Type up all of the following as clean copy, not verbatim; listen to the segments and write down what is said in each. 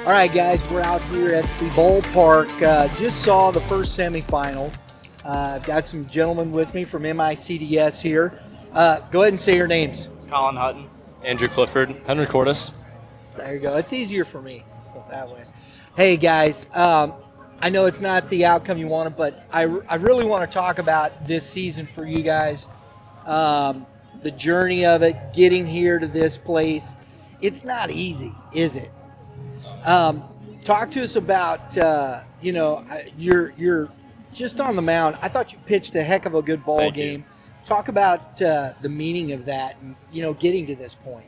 All right, guys, we're out here at the ballpark. Just saw the first semifinal. I've got some gentlemen with me from MICDS here. Go ahead and say your names. Colin Hutton. Andrew Clifford. Henry Cordes. There you go. It's easier for me that way. Hey, guys, I know it's not the outcome you wanted, but I really want to talk about this season for you guys. The journey of it, getting here to this place. It's not easy, is it? Talk to us about, you're just on the mound. I thought you pitched a heck of a good ball game. Talk about the meaning of that and, getting to this point.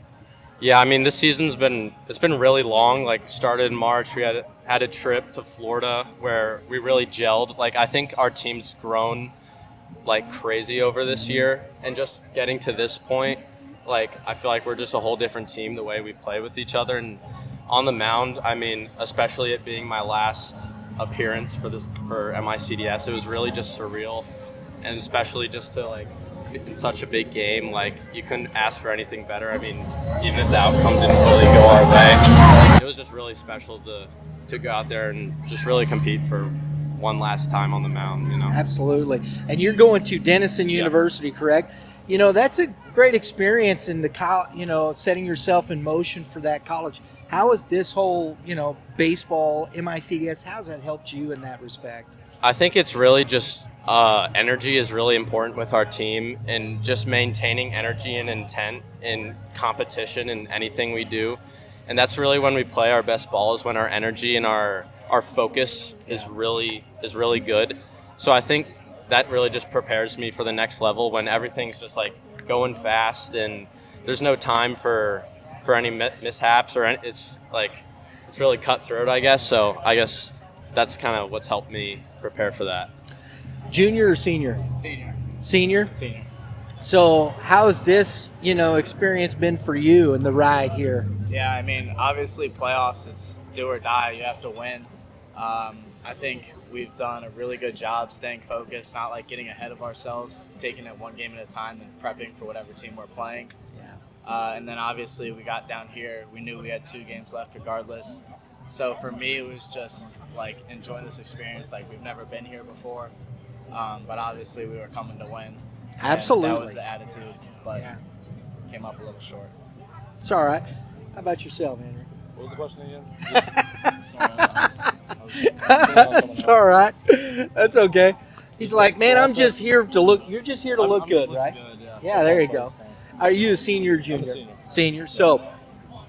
Yeah, I mean, this season's been really long. Like, started in March. We had a trip to Florida where we really gelled. Like, I think our team's grown like crazy over this year, and just getting to this point, like, I feel like we're just a whole different team the way we play with each other. And on the mound, I mean, especially it being my last appearance for MICDS, it was really just surreal, and especially just to, like, in such a big game, like, you couldn't ask for anything better. I mean, even if the outcome didn't really go our way, it was just really special to go out there and just really compete for one last time on the mound, Absolutely. And you're going to Denison University, correct? That's a great experience in the setting yourself in motion for that college. How has this whole, baseball, MICDS, how's that helped you in that respect? I think it's really just energy is really important with our team, and just maintaining energy and intent in competition in anything we do. And that's really when we play our best ball, is when our energy and our focus is really good. So I think that really just prepares me for the next level, when everything's just like going fast and there's no time for any mishaps or it's really cutthroat, I guess. So I guess that's kind of what's helped me prepare for that. Junior or senior? Senior. Senior? Senior. So how's this, experience been for you in the ride here? Yeah, I mean, obviously playoffs, it's do or die. You have to win. I think we've done a really good job staying focused, not like getting ahead of ourselves, taking it one game at a time and prepping for whatever team we're playing. Yeah. And then obviously we got down here. We knew we had 2 games left regardless. So for me, it was just like enjoying this experience. Like, we've never been here before, but obviously we were coming to win. Absolutely. And that was the attitude, but came up a little short. It's all right. How about yourself, Henry? What was the question again? That's all right. That's okay. He's like, man, I'm just here to look. You're just here to look good, right? Good, yeah, there you go. Are you a senior or junior? I'm a senior. Senior. So,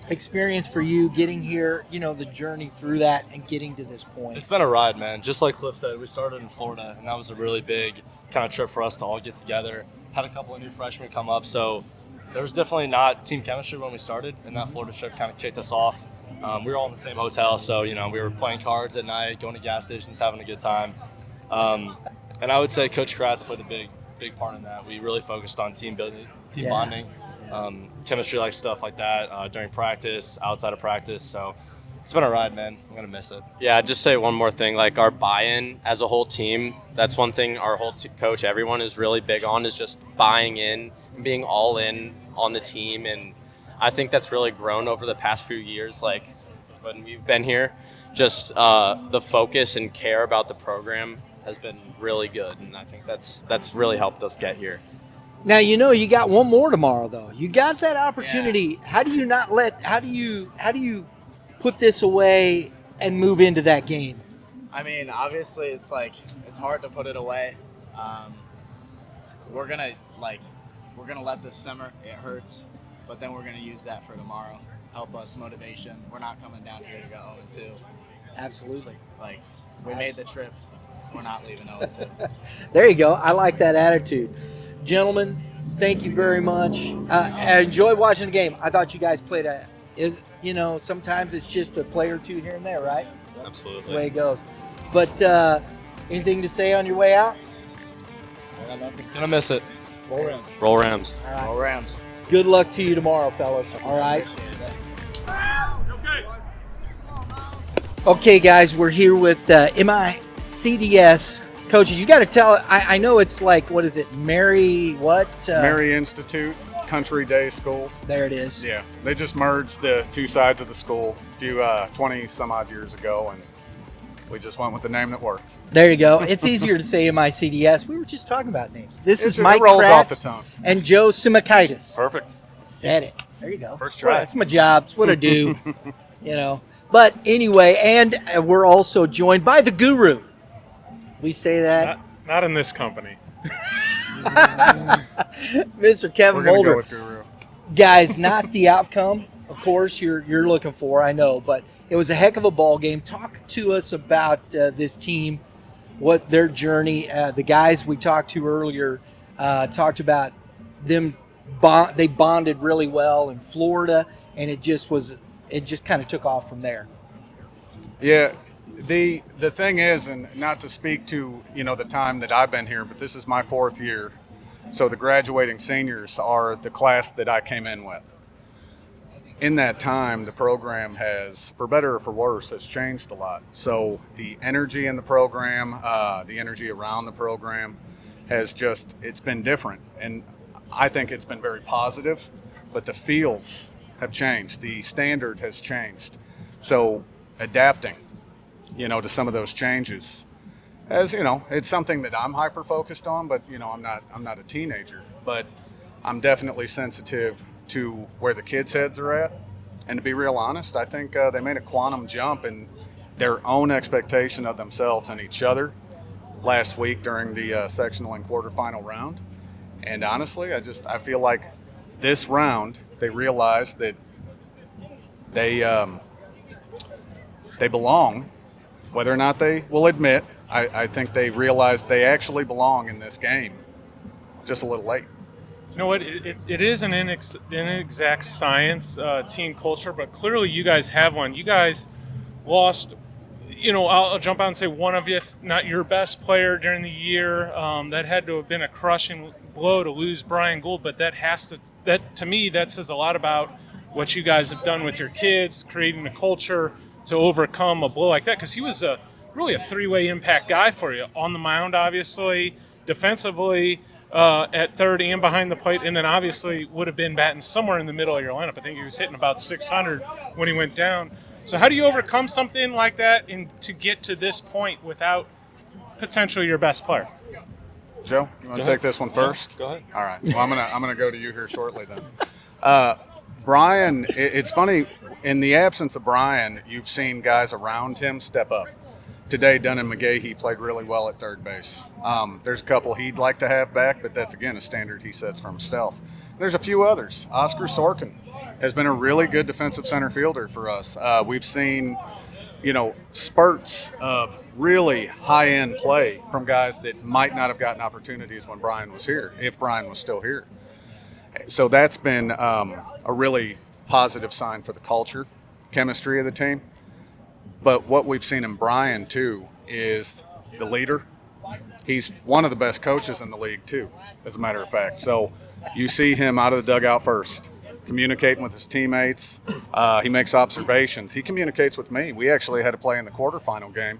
experience for you getting here, the journey through that and getting to this point. It's been a ride, man. Just like Cliff said, we started in Florida, and that was a really big kind of trip for us to all get together. Had a couple of new freshmen come up, so there was definitely not team chemistry when we started, and that Florida trip kind of kicked us off. We were all in the same hotel, so, we were playing cards at night, going to gas stations, having a good time. And I would say Coach Kratz played a big part in that. We really focused on team building, team bonding, chemistry, like stuff like that during practice, outside of practice. So it's been a ride, man. I'm going to miss it. Yeah, I'd just say one more thing. Like, our buy-in as a whole team, that's one thing our whole coach, everyone is really big on, is just buying in and being all in on the team. And I think that's really grown over the past few years. Like, when we've been here, just the focus and care about the program has been really good. And I think that's really helped us get here. Now, you got one more tomorrow, though. You got that opportunity. Yeah. How do you put this away and move into that game? I mean, obviously it's hard to put it away. We're gonna let this simmer. It hurts, but then we're gonna use that for tomorrow. Help us motivation. We're not coming down here to go 0-2. Absolutely. We made the trip. We're not leaving 0-2. There you go. I like that attitude. Gentlemen, thank you very much. I enjoyed watching the game. I thought you guys played sometimes it's just a play or two here and there, right? Absolutely. That's the way it goes. But anything to say on your way out? Gonna miss it. Roll Rams. Roll Rams. All right. Roll Rams. Good luck to you tomorrow, fellas. All right. Okay, guys, we're here with MICDS coaches. You got to tell. I know it's like, what is it? Mary what? Mary Institute. Country Day School. There it is. Yeah, they just merged the two sides of the school a few 20 some odd years ago, and we just went with the name that worked. There you go. It's easier to say MICDS. We were just talking about names. This is It Mike rolls off the Kratz tongue. and Joe Simakaitis. Perfect. Said it. There you go. First try. That's my job. It's what I do. But anyway, and we're also joined by the guru. We say that. Not in this company. Mr. Kevin We're going to Mulder. go with Guru. Guys, not the outcome, of course, you're looking for, I know, but it was a heck of a ball game. Talk to us about this team, what their journey, the guys we talked to earlier talked about them, they bonded really well in Florida, and it just kind of took off from there. Yeah, the thing is, and not to speak to the time that I've been here, but this is my 4th year. So the graduating seniors are the class that I came in with. In that time, the program has, for better or for worse, has changed a lot. So the energy in the program, the energy around the program it's been different. And I think it's been very positive, but the feels have changed. The standard has changed. So adapting, to some of those changes. As it's something that I'm hyper focused on, but I'm not a teenager, but I'm definitely sensitive to where the kids' heads are at. And to be real honest, I think they made a quantum jump in their own expectation of themselves and each other last week during the sectional and quarterfinal round. And honestly, I feel like this round they realized that they belong, whether or not they will admit. I think they realized they actually belong in this game. Just a little late. You know what? It is an inexact science, team culture, but clearly you guys have one. You guys lost, I'll jump out and say one of you, if not your best player during the year. That had to have been a crushing blow to lose Brian Gould, but that to me, that says a lot about what you guys have done with your kids, creating a culture to overcome a blow like that, because he was really a three-way impact guy for you. On the mound, obviously, defensively, at third and behind the plate, and then obviously would have been batting somewhere in the middle of your lineup. I think he was hitting about 600 when he went down. So how do you overcome something like that and to get to this point without potentially your best player? Joe, you want to take this one first? Go ahead. All right. Well, I'm gonna go to you here shortly then. Brian, it's funny, in the absence of Brian, you've seen guys around him step up. Today, Dunnan McGahee played really well at third base. There's a couple he'd like to have back, but that's, again, a standard he sets for himself. There's a few others. Oscar Sorkin has been a really good defensive center fielder for us. We've seen, spurts of really high-end play from guys that might not have gotten opportunities when Brian was here, if Brian was still here. So that's been a really positive sign for the culture, chemistry of the team. But what we've seen in Brian, too, is the leader. He's one of the best coaches in the league, too, as a matter of fact. So you see him out of the dugout first, communicating with his teammates. He makes observations. He communicates with me. We actually had a play in the quarterfinal game.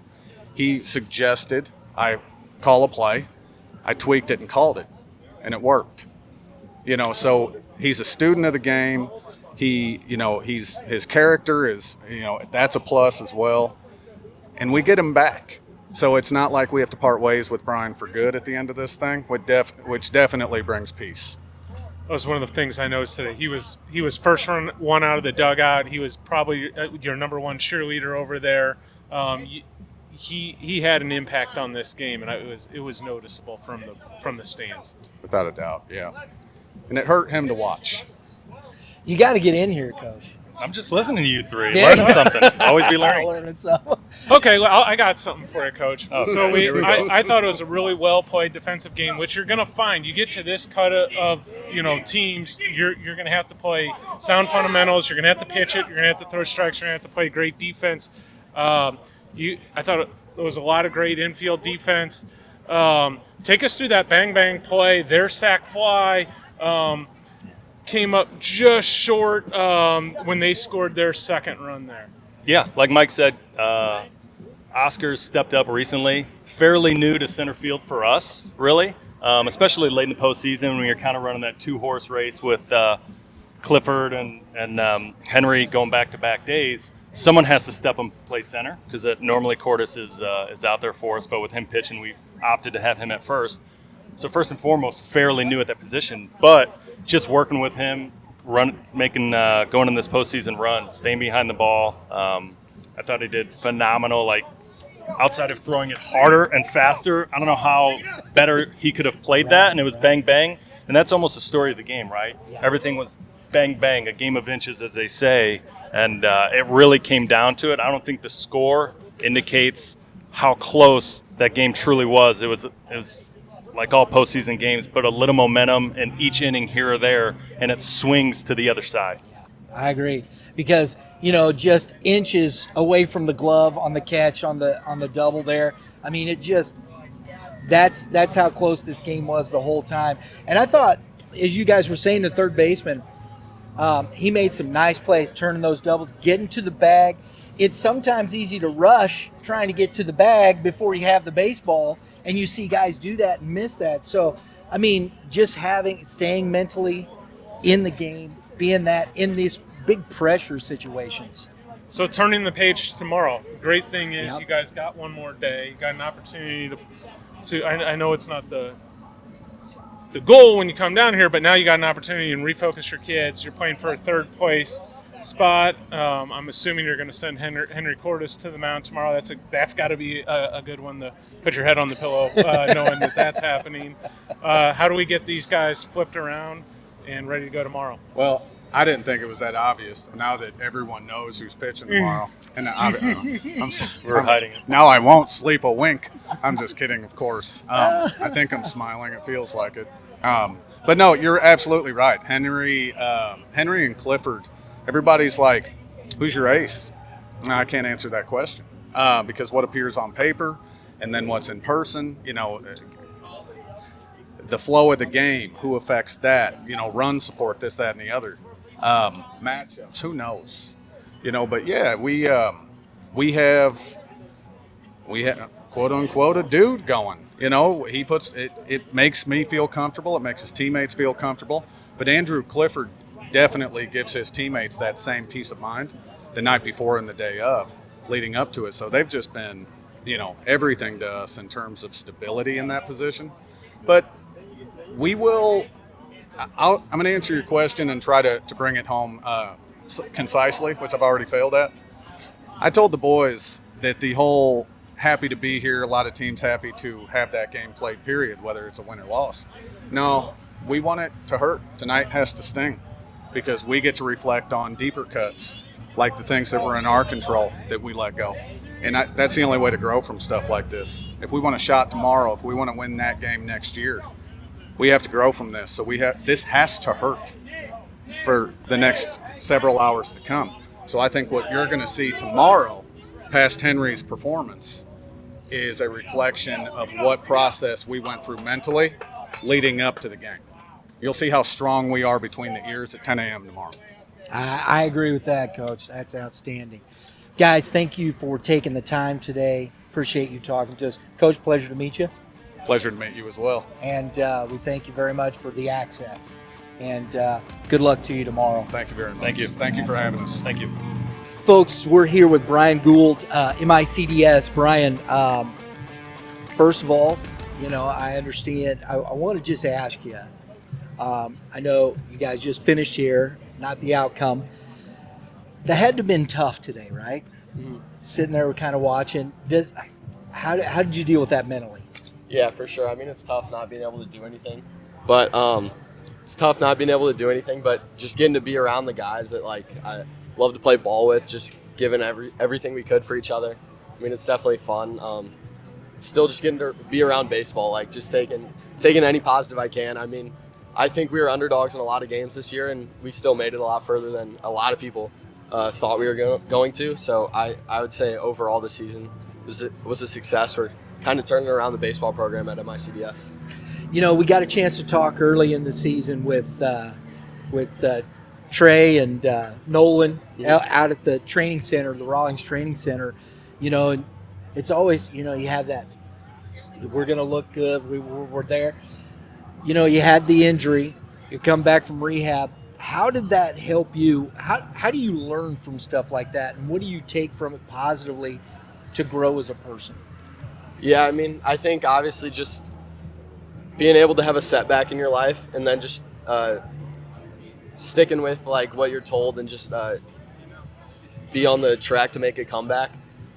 He suggested I call a play. I tweaked it and called it, and it worked. So he's a student of the game. His character is, that's a plus as well. And we get him back. So it's not like we have to part ways with Brian for good at the end of this thing, which definitely brings peace. That was one of the things I noticed today. He was first one out of the dugout. He was probably your number one cheerleader over there. He had an impact on this game, and it was noticeable from the stands. Without a doubt, yeah. And it hurt him to watch. You got to get in here, Coach. I'm just listening to you three, Yeah. learning something. Always be learning. Learning something. Okay, well, I got something for you, Coach. Okay, So here we go. I thought it was a really well-played defensive game, which you're going to find. You get to this cut of teams, you're going to have to play sound fundamentals. You're going to have to pitch it. You're going to have to throw strikes. You're going to have to play great defense. I thought it was a lot of great infield defense. Take us through that bang-bang play, their sac fly. Came up just short when they scored their second run there. Yeah, like Mike said, Oscar's stepped up recently. Fairly new to center field for us, really. especially late in the postseason when you're kind of running that 2-horse race with Clifford and Henry going back-to-back days. Someone has to step up and play center because normally Cordes is out there for us, but with him pitching, we opted to have him at first. So first and foremost, fairly new at that position, but just working with him, going in this postseason run, staying behind the ball. I thought he did phenomenal. Like outside of throwing it harder and faster, I don't know how better he could have played that, and it was bang bang, and that's almost the story of the game, right? Yeah. Everything was bang bang, a game of inches, as they say, and it really came down to it. I don't think the score indicates how close that game truly was. It was like all postseason games, but a little momentum in each inning here or there, and it swings to the other side. Yeah, I agree, because just inches away from the glove on the catch on the double there. I mean, it just that's how close this game was the whole time. And I thought, as you guys were saying, the third baseman, he made some nice plays, turning those doubles, getting to the bag. It's sometimes easy to rush trying to get to the bag before you have the baseball, and you see guys do that and miss that. So, I mean, just staying mentally in the game, being that in these big pressure situations. So turning the page tomorrow. The great thing is you guys got one more day. You got an opportunity to I know it's not the goal when you come down here, but now you got an opportunity to refocus your kids. You're playing for a third place spot. I'm assuming you're going to send Henry Cordes to the mound tomorrow. That's got to be a good one to put your head on the pillow, knowing that's happening. How do we get these guys flipped around and ready to go tomorrow? Well, I didn't think it was that obvious. Now that everyone knows who's pitching tomorrow, and we're hiding it. Now I won't sleep a wink. I'm just kidding, of course. I think I'm smiling. It feels like it. But no, you're absolutely right. Henry and Clifford. Everybody's like, who's your ace? No, I can't answer that question because what appears on paper and then what's in person, the flow of the game, who affects that, run support, this, that, and the other. Matchups, who knows? But yeah, we have quote unquote a dude going. He puts it. It makes me feel comfortable. It makes his teammates feel comfortable. But Andrew Clifford definitely gives his teammates that same peace of mind the night before and the day of, leading up to it. So they've just been, everything to us in terms of stability in that position. But we will. I'm going to answer your question and try to bring it home concisely, which I've already failed at. I told the boys that the whole happy to be here, a lot of teams happy to have that game played, period, whether it's a win or loss. No, we want it to hurt. Tonight has to sting because we get to reflect on deeper cuts, like the things that were in our control that we let go. And that's the only way to grow from stuff like this. If we want a shot tomorrow, if we want to win that game next year, we have to grow from this. So this has to hurt for the next several hours to come. So I think what you're going to see tomorrow, past Henry's performance, is a reflection of what process we went through mentally leading up to the game. You'll see how strong we are between the ears at 10 a.m. tomorrow. I agree with that, Coach. That's outstanding. Guys, thank you for taking the time today. Appreciate you talking to us. Coach, pleasure to meet you. Pleasure to meet you as well. And we thank you very much for the access. And good luck to you tomorrow. Thank you very much. Thank you. Thank you for having us. Thank you. Folks, we're here with Brian Gould, MICDS. Brian, first of all, I understand. I want to just ask you, I know you guys just finished here, not the outcome. That had to have been tough today, right? Mm-hmm. Sitting there, we're kind of watching. How did you deal with that mentally? Yeah, for sure. I mean, it's tough not being able to do anything, but just getting to be around the guys that I love to play ball with, just giving everything we could for each other. I mean, it's definitely fun. Still just getting to be around baseball, just taking any positive I can. I mean, I think we were underdogs in a lot of games this year, and we still made it a lot further than a lot of people thought we were going to. So I would say overall this season was a success. We're kind of turning around the baseball program at MICDS. We got a chance to talk early in the season with Trey and Nolan out at the training center, the Rawlings Training Center. And it's always, you have that, we're going to look good, we're there. you had the injury, you come back from rehab. How did that help you? How do you learn from stuff like that, and what do you take from it positively to grow as a person? Yeah, I mean, I think obviously just being able to have a setback in your life and then just sticking with like what you're told and just be on the track to make a comeback.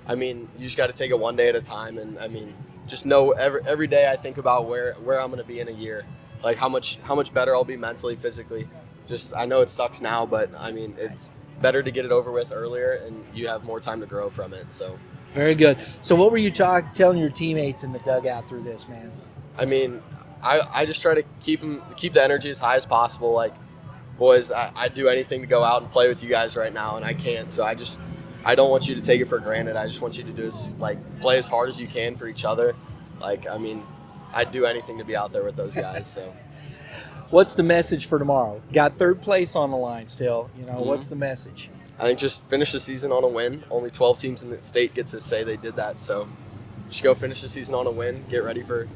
I mean, you just got to take it one day at a time, and I mean, just know every day I think about where I'm going to be in a year, like how much better I'll be mentally, physically. Just I know it sucks now, but I mean, it's better to get it over with earlier, and you have more time to grow from it. So. Very good. So what were you telling your teammates in the dugout through this, man? I mean, I just try to keep the energy as high as possible. Like, boys, I'd do anything to go out and play with you guys right now, and I can't. So I don't want you to take it for granted. I just want you to do is like play as hard as you can for each other. Like, I mean, I'd do anything to be out there with those guys. So. What's the message for tomorrow? Got third place on the line still. What's the message? I think just finish the season on a win. Only 12 teams in the state get to say they did that. So just go finish the season on a win. Get ready for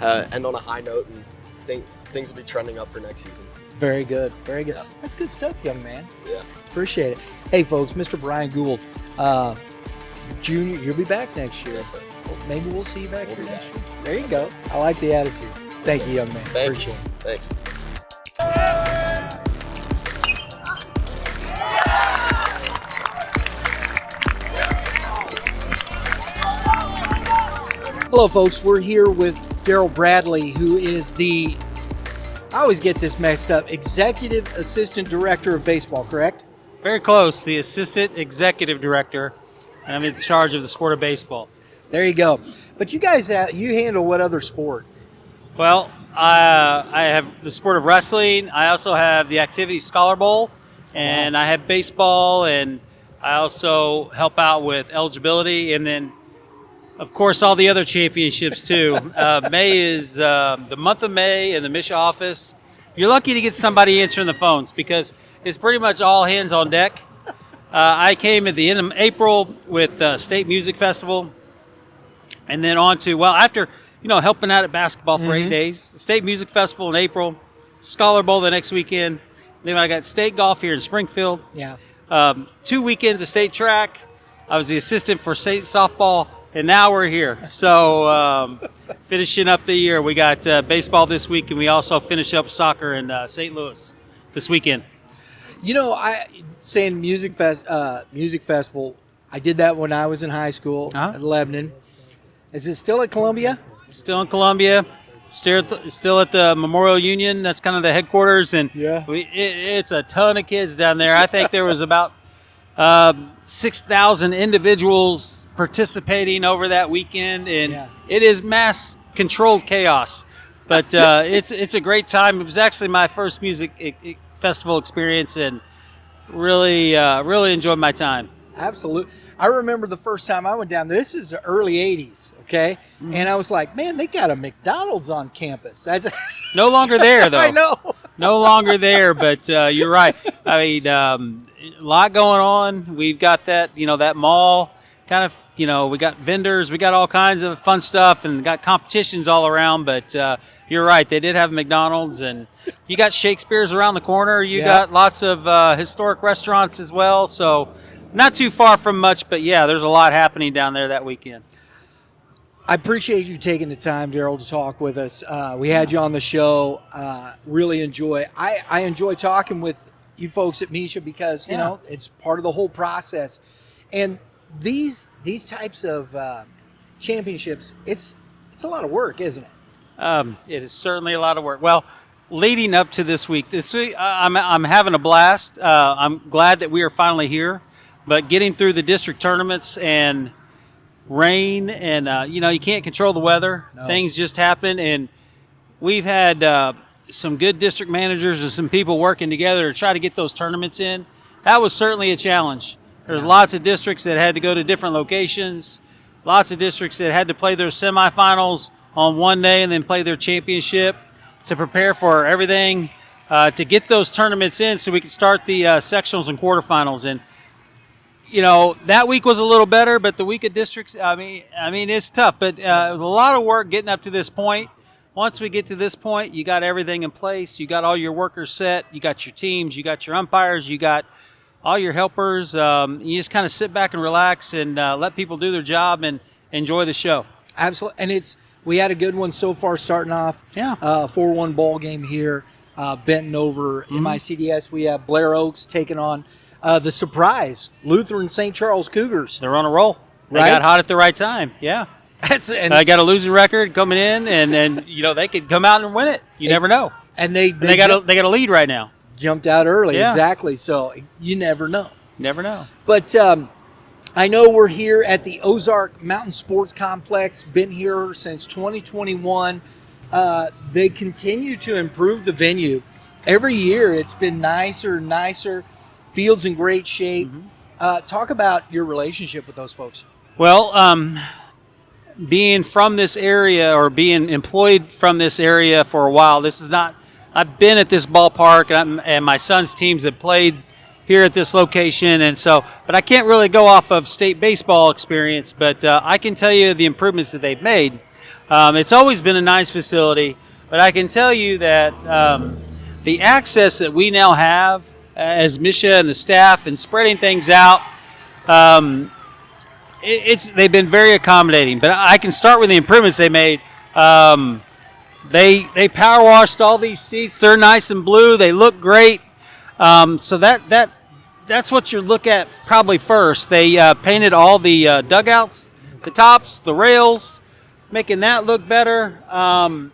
end on a high note, and think things will be trending up for next season. Very good. Very good. That's good stuff, young man. Yeah. Appreciate it. Hey, folks, Mr. Brian Gould, Junior, you'll be back next year. Yes, sir. Well, maybe we'll see you back here next year. There you Yes, go. sir. I like the attitude. Thank you, young man. Appreciate it. Thanks. Hello, folks. We're here with Daryl Bradley, who is I always get this messed up, Executive Assistant Director of Baseball, correct? Very close, the Assistant Executive Director, and I'm in charge of the sport of baseball. There you go. But you guys, you handle what other sport? Well, I have the sport of wrestling. I also have the Activity Scholar Bowl, and I have baseball, and I also help out with eligibility, and then, of course, all the other championships, too. May is the month of May in the Mission office. You're lucky to get somebody answering the phones because it's pretty much all hands on deck. I came at the end of April with State Music Festival, and then on to, after helping out at basketball for 8 days, State Music Festival in April, Scholar Bowl the next weekend. Then I got state golf here in Springfield. Yeah. 2 weekends of state track. I was the assistant for state softball, and now we're here. So finishing up the year, we got baseball this week, and we also finish up soccer in St. Louis this weekend. Saying music festival, I did that when I was in high school at Lebanon. Is it still at Columbia? Still in Columbia. Still at the Memorial Union. That's kind of the headquarters, and it's a ton of kids down there. I think there was about 6,000 individuals participating over that weekend, and it is mass controlled chaos. But it's a great time. It was actually my first music festival experience, and really enjoyed my time. Absolutely. I remember the first time I went down there. This is the early 80s, okay? And I was like, man, they got a McDonald's on campus. That's no longer there, though. I know. No longer there, but you're right. I mean, a lot going on. We've got that, that mall kind of, we got vendors. We got all kinds of fun stuff and got competitions all around. But you're right. They did have McDonald's, and you got Shakespeare's around the corner. You got lots of historic restaurants as well. So not too far from much, but there's a lot happening down there that weekend. I appreciate you taking the time, Daryl, to talk with us. We had you on the show. Really enjoy. I enjoy talking with you folks at MSHSAA because it's part of the whole process. And these types of championships, it's a lot of work, isn't it? It is certainly a lot of work. Well, leading up to this week, I'm having a blast. I'm glad that we are finally here. But getting through the district tournaments and rain and, you can't control the weather. No. Things just happen. And we've had some good district managers and some people working together to try to get those tournaments in. That was certainly a challenge. There's lots of districts that had to go to different locations. Lots of districts that had to play their semifinals on one day and then play their championship to prepare for everything to get those tournaments in so we could start the sectionals and quarterfinals. And that week was a little better, but the week of districts, I mean, it's tough. But it was a lot of work getting up to this point. once we get to this point, you got everything in place. You got all your workers set. You got your teams. You got your umpires. You got all your helpers. You just kind of sit back and relax and let people do their job and enjoy the show. Absolutely. And we had a good one so far starting off. Yeah. 4-1 ball game here. Benton over MICDS. We have Blair Oaks taking on the surprise Lutheran St. Charles Cougars. They're on a roll. They Right? got hot at the right time. Yeah. They got a losing record coming in, and they could come out and win it. You never know. And they got a lead right now. jumped out early. Yeah. Exactly. So you never know. Never know. But I know we're here at the Ozark Mountain Sports Complex. Been here since 2021. They continue to improve the venue. Every year it's been nicer and nicer. Field's in great shape. Talk about your relationship with those folks. Well, being from this area or being employed from this area for a while, this is not. I've been at this ballpark, and my son's teams have played here at this location, and so. But I can't really go off of state baseball experience. But I can tell you the improvements that they've made. It's always been a nice facility, but I can tell you that the access that we now have as Misha and the staff and spreading things out. They've been very accommodating, but I can start with the improvements they made. They power washed all these seats. They're nice and blue. They look great. So that's what you look at probably first. They painted all the dugouts, the tops, the rails, making that look better. And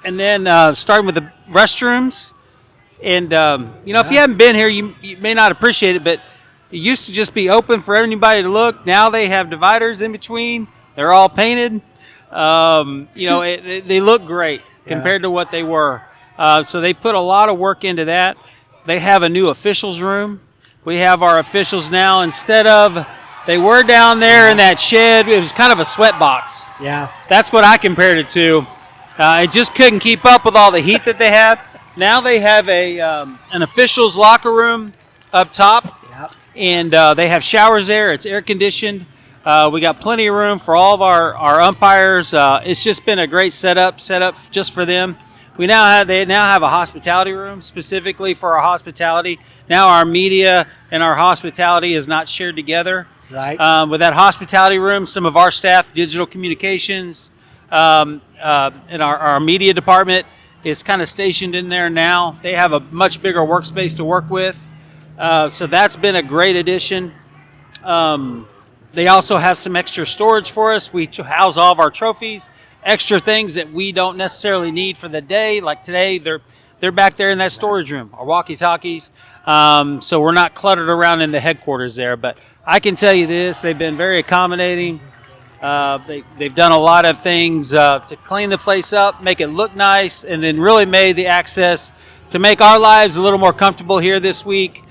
then starting with the restrooms. And if you haven't been here, you may not appreciate it, but it used to just be open for anybody to look. Now they have dividers in between. They're all painted. They look great compared to what they were. So they put a lot of work into that. They have a new officials room. We have our officials now. Instead of, they were down there in that shed. It was kind of a sweat box. Yeah. That's what I compared it to. It just couldn't keep up with all the heat that they have. Now they have an officials locker room up top. And they have showers there. It's air conditioned. We got plenty of room for all of our umpires. It's just been a great setup just for them. They now have a hospitality room specifically for our hospitality. Now our media and our hospitality is not shared together. Right. With that hospitality room, some of our staff, digital communications, and our media department is kind of stationed in there now. They have a much bigger workspace to work with. So that's been a great addition. They also have some extra storage for us. We house all of our trophies, extra things that we don't necessarily need for the day. Like today, they're back there in that storage room, our walkie-talkies. So we're not cluttered around in the headquarters there. But I can tell you this, they've been very accommodating. They've done a lot of things to clean the place up, make it look nice, and then really made the access to make our lives a little more comfortable here this week.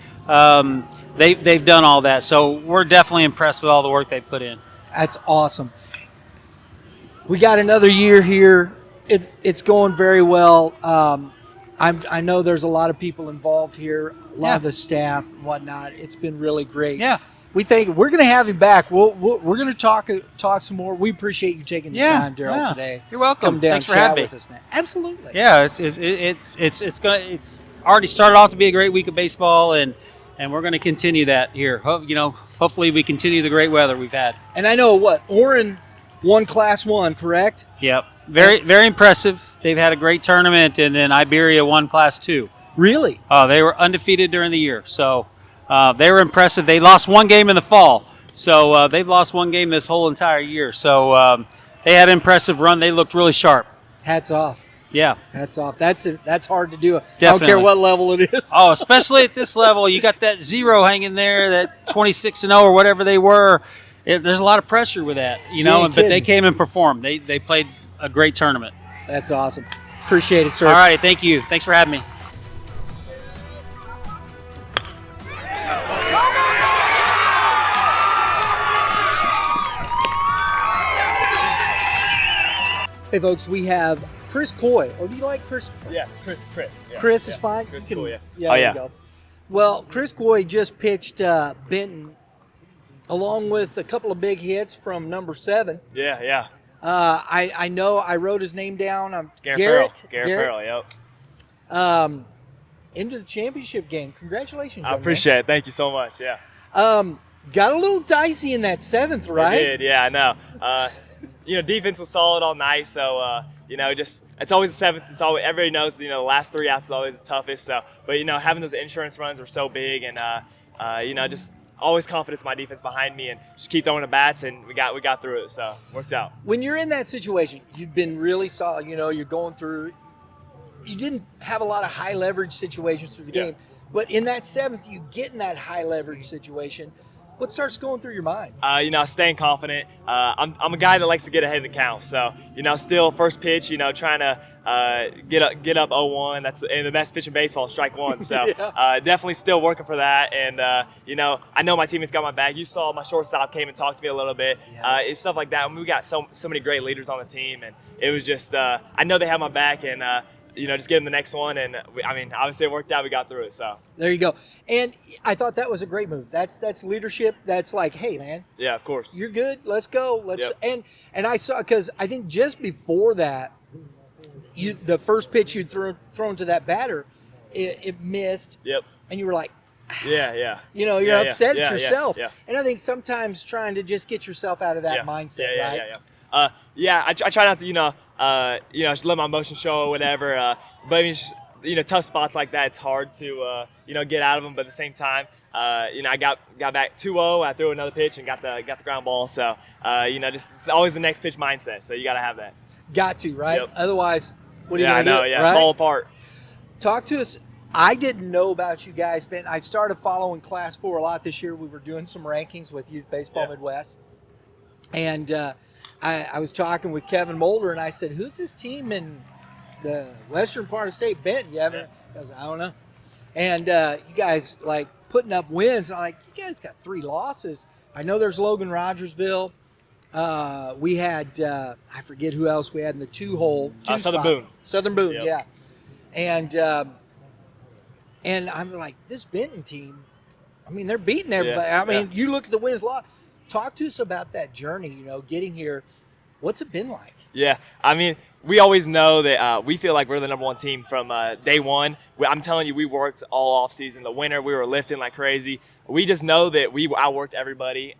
They've done all that, so we're definitely impressed with all the work they put in. That's awesome. We got another year here. It's going very well. I know there's a lot of people involved here, a lot of the staff and whatnot. It's been really great. Yeah. We think we're going to have him back. We're going to talk some more. We appreciate you taking the time, Daryl, today. You're welcome. Come down Thanks and for chat having me. with us, man. Absolutely. Yeah, it's already started off to be a great week of baseball, and we're going to continue that here. Hopefully we continue the great weather we've had. And I know Orrin won Class 1, correct? Yep. Very, very impressive. They've had a great tournament, and then Iberia won Class 2. Really? They were undefeated during the year, so they were impressive. They lost one game in the fall, so they've lost one game this whole entire year. So they had an impressive run. They looked really sharp. Hats off. Yeah. Hats off. That's hard to do. Definitely. I don't care what level it is. Oh, especially at this level, you got that 0 hanging there, that 26-0 or whatever they were. There's a lot of pressure with that, but they came and performed. They played a great tournament. That's awesome. Appreciate it, sir. All right, thank you. Thanks for having me. Hey, folks, we have Chris Coy. Or do you like Chris? Yeah, Chris. Yeah, Chris is fine? Chris You can- cool, yeah. there you go. Well, Chris Coy just pitched Benton along with a couple of big hits from number 7. Yeah. I know I wrote his name down. Garrett Farrell, yep. Into the championship game. Congratulations, I young appreciate it. Thank you so much. Yeah. man. Got a little dicey in that 7th, right? I did. Yeah, I know. Defense was solid all night, so just it's always the 7th. It's always everybody knows. The last 3 outs is always the toughest. So, but having those insurance runs are so big, and just always confidence in my defense behind me, and just keep throwing the bats, and we got through it. So worked out. When you're in that situation, you've been really solid. You're going through. You didn't have a lot of high leverage situations through the game, but in that 7th, you get in that high leverage situation. What starts going through your mind? Staying confident. I'm a guy that likes to get ahead of the count. So, still first pitch, trying to get up 0-1. That's the best pitch in baseball, strike one. So definitely still working for that. And, I know my teammates got my back. You saw my shortstop came and talked to me a little bit. It's stuff like that. And we got so many great leaders on the team. And it was just, I know they have my back. And, just get him the next one. And, obviously it worked out. We got through it. So there you go. And I thought that was a great move. That's leadership. That's like, hey, man. Yeah, of course. You're good. Let's go. Yep. And I saw, because I think just before that, the first pitch you'd thrown to that batter, it missed. Yep. And you were like, yeah. You're upset at yourself. Yeah. And I think sometimes trying to just get yourself out of that mindset, right? I try not to, just let my emotions show or whatever. But it's just, tough spots like that, it's hard to, get out of them. But at the same time, I got back 2-0. I threw another pitch and got the ground ball. So, just it's always the next pitch mindset. So you got to have that. Got to, right? Yep. Otherwise, what are you I going to do? know. Yeah, right? fall apart. Talk to us. I didn't know about you guys, Ben. I started following Class 4 a lot this year. We were doing some rankings with Youth Baseball Midwest. And I was talking with Kevin Mulder, and I said, who's this team in the western part of the state? Benton, you haven't? I was like, I don't know. And you guys, like, putting up wins. I'm like, you guys got 3 losses. I know there's Logan Rogersville. We had, I forget who else we had in the 2-hole. Southern Boone. Southern Boone, Yep. yeah. And I'm like, this Benton team, they're beating everybody. You look at the wins loss. Talk to us about that journey, getting here. What's it been like? Yeah, we always know that we feel like we're the number 1 team from day one. I'm telling you, we worked all off season. The winter, we were lifting like crazy. We just know that we outworked everybody.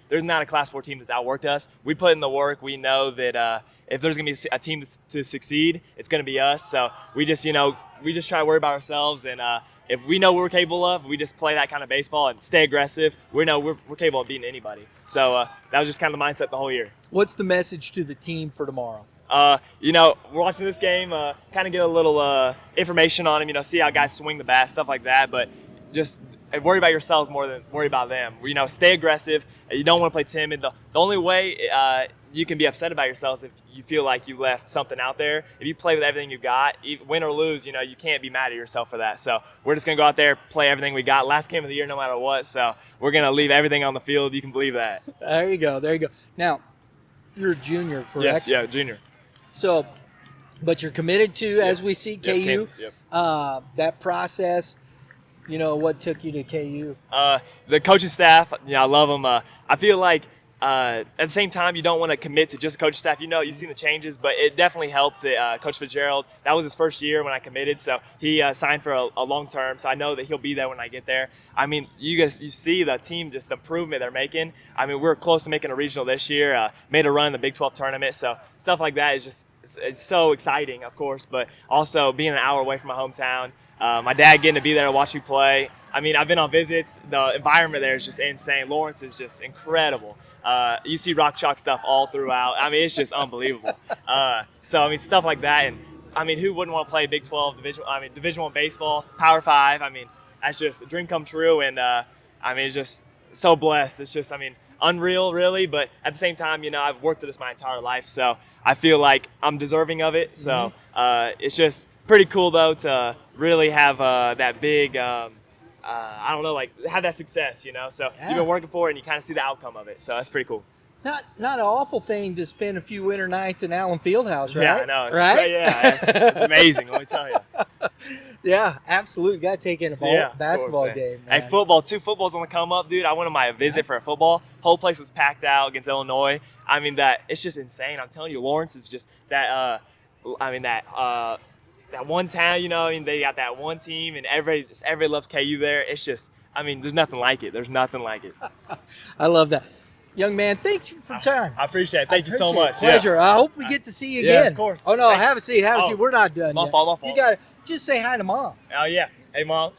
There's not a Class 4 team that's outworked us. We put in the work. We know that if there's going to be a team to succeed, it's going to be us. So we just, try to worry about ourselves. And if we know what we're capable of, we just play that kind of baseball and stay aggressive. We know we're capable of beating anybody. So that was just kind of the mindset the whole year. What's the message to the team for tomorrow? We're watching this game, kind of get a little information on them, see how guys swing the bat, stuff like that. But just worry about yourselves more than worry about them. Stay aggressive. You don't want to play timid. The only way you can be upset about yourselves if you feel like you left something out there. If you play with everything you got, win or lose, you can't be mad at yourself for that. So we're just going to go out there, play everything we got. Last game of the year, no matter what. So we're going to leave everything on the field. You can believe that. There you go. Now, you're a junior, correct? Yes, yeah, junior. So, but you're committed to, as we see, KU. Kansas, that process, what took you to KU? The coaching staff, I love them. I feel like at the same time, you don't want to commit to just coaching staff. You've seen the changes, but it definitely helped that Coach Fitzgerald, that was his first year when I committed, so he signed for a long term, so I know that he'll be there when I get there. You see the team, just the improvement they're making. We're close to making a regional this year, made a run in the Big 12 tournament, so stuff like that is just, it's so exciting, of course, but also being an hour away from my hometown. My dad getting to be there to watch me play. I've been on visits. The environment there is just insane. Lawrence is just incredible. You see rock chalk stuff all throughout. It's just unbelievable. So stuff like that. And who wouldn't want to play Big 12 Division I baseball, Power 5? That's just a dream come true. And it's just so blessed. It's just unreal, really. But at the same time, I've worked for this my entire life, so I feel like I'm deserving of it. So it's just pretty cool though to really have that big. Have that success, So you've been working for it and you kind of see the outcome of it. So that's pretty cool. Not an awful thing to spend a few winter nights in Allen Fieldhouse, right? Yeah, I know. It's right? great, yeah, it's amazing. Let me tell you. Yeah, absolutely. Got to take in a basketball game. Man. Hey, football. 2 footballs on the come up, dude. I went on my visit for a football. Whole place was packed out against Illinois. I mean, it's just insane. I'm telling you, Lawrence is just that. That one town, you know. I mean, they got that one team, and everybody loves KU there. It's just, I mean, there's nothing like it. There's nothing like it. I love that. Young man, thanks for your time. I appreciate it. Thank you so much. Pleasure. Yeah. I hope we get to see you again. Yeah, of course. Oh, no, have a seat. Have a seat. We're not done My yet. fault. You got to just say hi to Mom. Oh, yeah. Hey, Mom.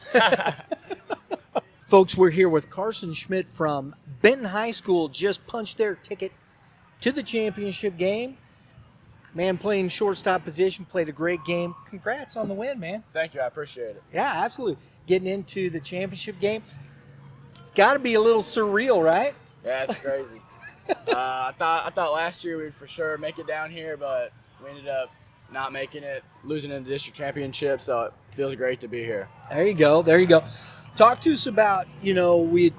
Folks, we're here with Carson Schmidt from Benton High School. Just punched their ticket to the championship game. Man playing shortstop position, played a great game. Congrats on the win, man. Thank you. I appreciate it. Yeah, absolutely. Getting into the championship game. It's got to be a little surreal, right? Yeah, it's crazy. I thought last year we'd for sure make it down here, but we ended up not making it, losing in the district championship, so it feels great to be here. There you go. There you go. Talk to us about, we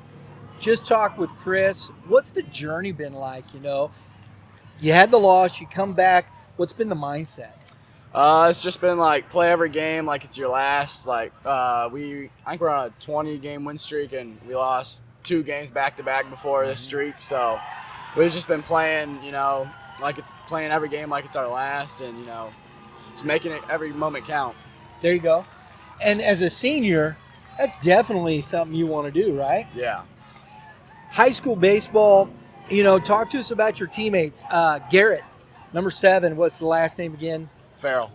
just talked with Chris. What's the journey been like, You had the loss, you come back. What's been the mindset? It's just been like play every game like it's your last. Like I think we're on a 20-game win streak, and we lost 2 games back-to-back before this streak. So we've just been playing, like it's playing every game like it's our last, and just making it every moment count. There you go. And as a senior, that's definitely something you want to do, right? Yeah. High school baseball, talk to us about your teammates. Garrett, number 7, what's the last name again? Farrell.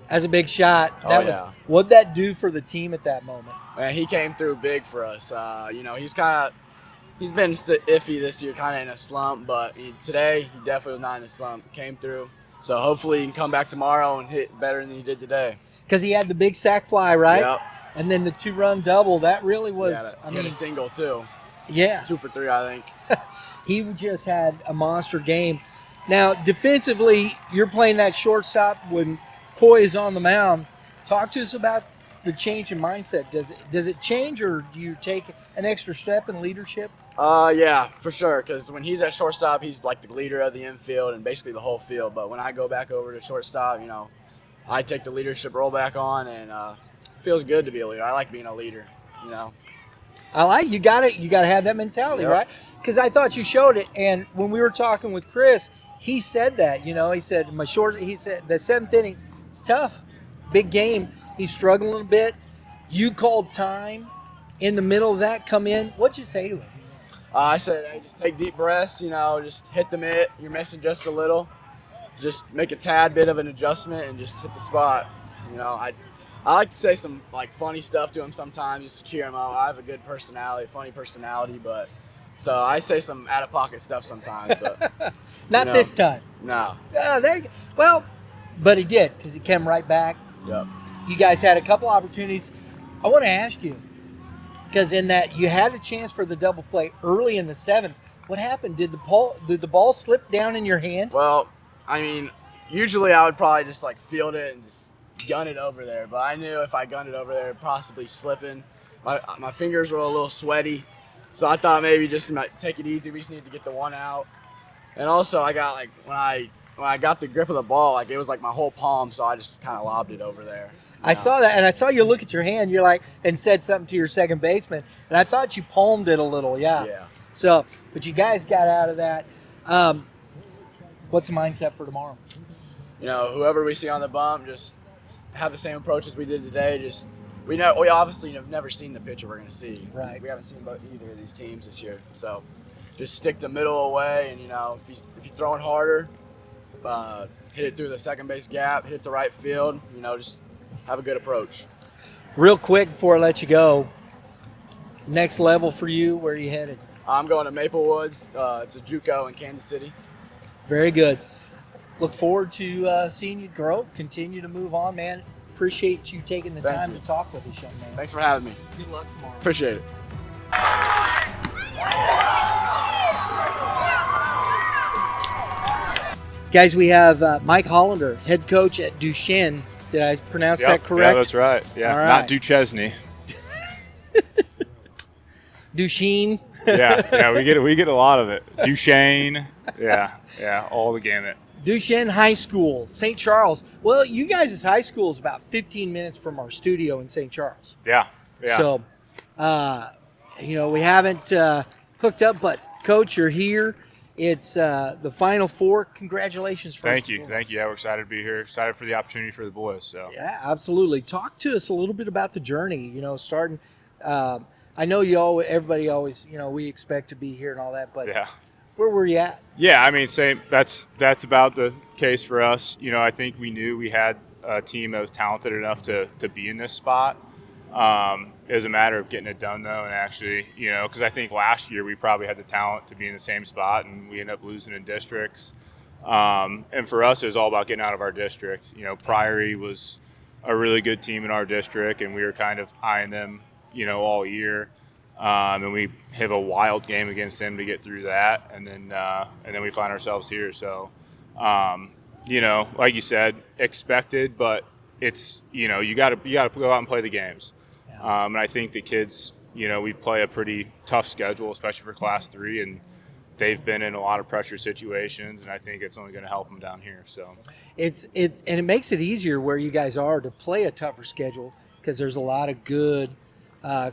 That's a big shot. What'd that do for the team at that moment? Man, he came through big for us. He's been iffy this year, kind of in a slump, but today he definitely was not in a slump. Came through. So hopefully he can come back tomorrow and hit better than he did today. Because he had the big sac fly, right? Yep. And then the 2-run double. That really was, he had a single too. Yeah. 2 for 3, I think. He just had a monster game. Now, defensively, you're playing that shortstop when Coy is on the mound. Talk to us about the change in mindset. Does it change, or do you take an extra step in leadership? Yeah, for sure. Because when he's at shortstop, he's like the leader of the infield and basically the whole field. But when I go back over to shortstop, I take the leadership role back on, and it feels good to be a leader. I like being a leader. I like you got to have that mentality, right? Because I thought you showed it, and when we were talking with Chris, he said that. He said the 7th inning, it's tough, big game. He's struggling a bit. You called time in the middle of that. Come in. What'd you say to him? I said, hey, just take deep breaths. Just hit the mitt. You're missing just a little. Just make a tad bit of an adjustment and just hit the spot. I like to say some funny stuff to him sometimes just to cheer him up. I have a good personality, funny personality, but so I say some out of pocket stuff sometimes. But not this time. No. There you go. Well, but he did, because he came right back. Yep. You guys had a couple opportunities. I want to ask you, because in that you had a chance for the double play early in the 7th. What happened? Did the ball slip down in your hand? Well, usually I would probably just field it and just gun it over there. But I knew if I gunned it over there, possibly slipping. My fingers were a little sweaty, so I thought maybe just take it easy. We just need to get the 1 out. And also I got when I got the grip of the ball, it was my whole palm, so I just kind of lobbed it over there. I saw that, and I saw you look at your hand. You're and said something to your second baseman, and I thought you palmed it a little. Yeah. So, but you guys got out of that. What's the mindset for tomorrow? Whoever we see on the bump, just have the same approach as we did today. We obviously have never seen the pitcher we're going to see. Right. We haven't seen either of these teams this year. So just stick the middle away, and if you're throwing harder, hit it through the second base gap, hit it to right field. Just have a good approach. Real quick before I let you go, next level for you, where are you headed? I'm going to Maple Woods. It's a JUCO in Kansas City. Very good. Look forward to seeing you grow, continue to move on, man. Appreciate you taking the time to talk with us, young man. Thanks for having me. Good luck tomorrow. Appreciate it. Guys, we have Mike Hollander, head coach at Duchesne. Did I pronounce that correct? Yeah, that's right. Yeah, all right. Not Duchesne. Duchesne. Yeah, we get a lot of it. Duchesne, all the gamut. Duchesne High School, St. Charles. Well, you guys' high school is about 15 minutes from our studio in St. Charles. Yeah. So, we haven't hooked up, but Coach, you're here. It's the Final Four. Congratulations. Thank you. Yeah, we're excited to be here. Excited for the opportunity for the boys. So. Yeah, absolutely. Talk to us a little bit about the journey. Starting. I know everybody always, we expect to be here and all that, but where were you at? Yeah, I mean, same. That's about the case for us. I think we knew we had a team that was talented enough to be in this spot. It was a matter of getting it done, though, and actually, because I think last year we probably had the talent to be in the same spot, and we ended up losing in districts. And for us, it was all about getting out of our district. Priory was a really good team in our district, and we were kind of eyeing them, all year. And we have a wild game against them to get through that, and then we find ourselves here. So, like you said, expected, but it's you got to go out and play the games. And I think the kids, we play a pretty tough schedule, especially for Class 3, and they've been in a lot of pressure situations, and I think it's only going to help them down here. So it makes it easier where you guys are to play a tougher schedule because there's a lot of good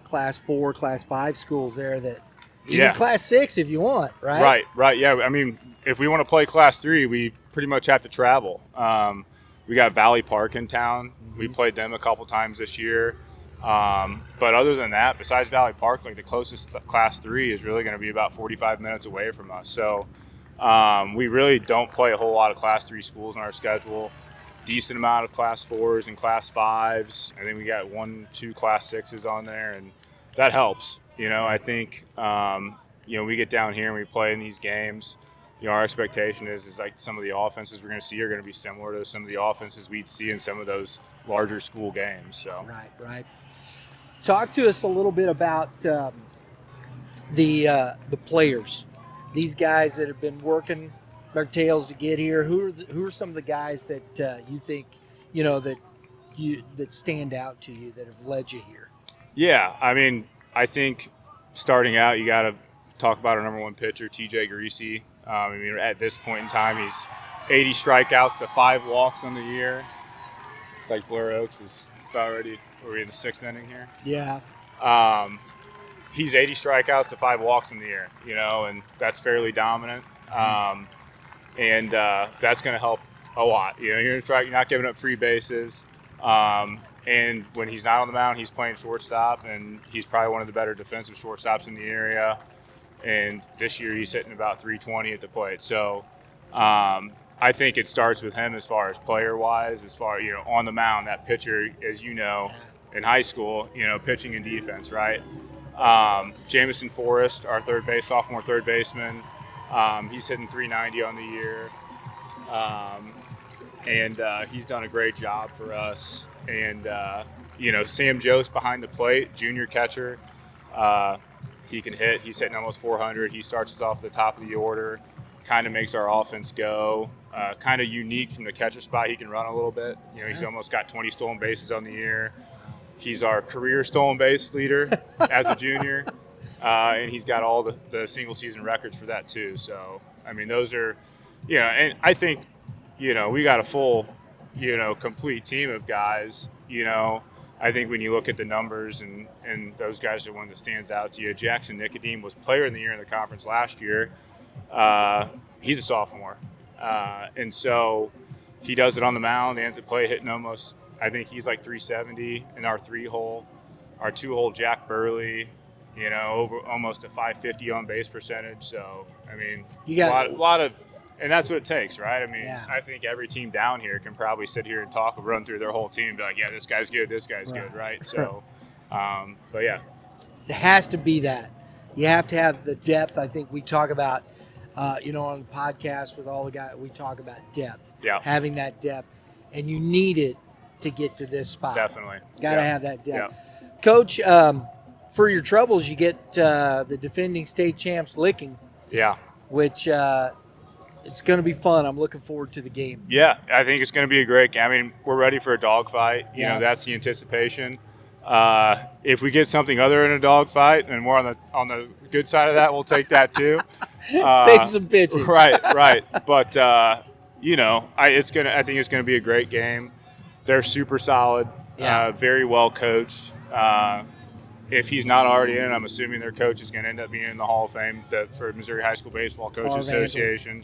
Class 4, Class 5 schools there that even Class 6 if you want, right? Right. Yeah. I mean, if we want to play Class 3, we pretty much have to travel. We got Valley Park in town. We played them a couple times this year. But other than that, besides Valley Park, the closest Class 3 is really going to be about 45 minutes away from us. So we really don't play a whole lot of Class 3 schools on our schedule. Decent amount of Class 4s and Class 5s. I think we got 1-2 Class 6s on there, and that helps. I think, we get down here and we play in these games. Our expectation is like some of the offenses we're going to see are going to be similar to some of the offenses we'd see in some of those larger school games. So Right. Talk to us a little bit about the players, these guys that have been working their tails to get here. Who are some of the guys that you think that stand out to you that have led you here? Yeah, I mean, I think starting out, you got to talk about our number one pitcher, TJ Greasy. At this point in time, he's 80 strikeouts to 5 walks on the year. It's like Blair Oaks is about ready. Are we in the 6th inning here? Yeah. He's 80 strikeouts to 5 walks in the year, and that's fairly dominant. And that's going to help a lot. You're not giving up free bases. And when he's not on the mound, he's playing shortstop, and he's probably one of the better defensive shortstops in the area. And this year he's hitting about 320 at the plate. So I think it starts with him as far as player-wise, as far on the mound, that pitcher, as you know, in high school, pitching and defense, right? Jamison Forrest, our sophomore third baseman, he's hitting 390 on the year. And he's done a great job for us. And, Sam Jost behind the plate, junior catcher, he can hit. He's hitting almost 400. He starts us off the top of the order, kind of makes our offense go. Kind of unique from the catcher spot. He can run a little bit. He's almost got 20 stolen bases on the year. He's our career stolen base leader as a junior. And he's got all the single season records for that too. So, those are, and I think, we got a full, complete team of guys, I think when you look at the numbers and those guys are one that stands out to you. Jackson Nicodeme was player of the year in the conference last year. He's a sophomore. And so he does it on the mound. He ends up hitting almost, I think he's like 370 in our 3-hole. Our 2-hole, Jack Burley, over almost a 550 on base percentage. So, you got a lot of, and that's what it takes, right? Yeah. I think every team down here can probably sit here and run through their whole team and be like, yeah, this guy's good, good, right? So, but yeah. It has to be that. You have to have the depth. I think we talk about, on the podcast with all the guys, we talk about depth. Yeah. Having that depth. And you need it to get to this spot. Definitely. Got to have that depth. Yeah. Coach, for your troubles, you get the defending state champs Licking. Yeah. Which it's going to be fun. I'm looking forward to the game. Yeah, I think it's going to be a great game. We're ready for a dogfight. Yeah. That's the anticipation. If we get something other than a dog fight and we're on the good side of that, we'll take that too. Save some pitching. Right. But I think it's gonna be a great game. They're super solid, very well coached. If he's not already in, I'm assuming their coach is going to end up being in the Hall of Fame for Missouri High School Baseball Coaches Association.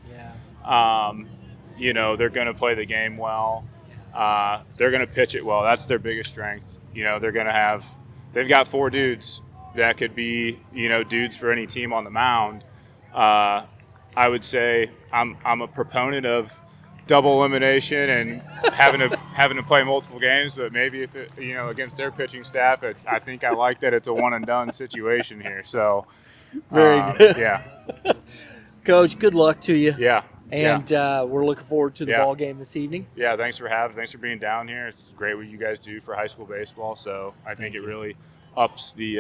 They're going to play the game well. They're going to pitch it well. That's their biggest strength. They've got 4 dudes that could be, dudes for any team on the mound. I would say I'm a proponent of double elimination and having to play multiple games, but maybe if it, against their pitching staff, I think I like that it's a one and done situation here. So very good. Yeah. Coach, good luck to you. Yeah. And we're looking forward to the ball game this evening. Yeah, thanks for being down here. It's great what you guys do for high school baseball. So I think it really ups the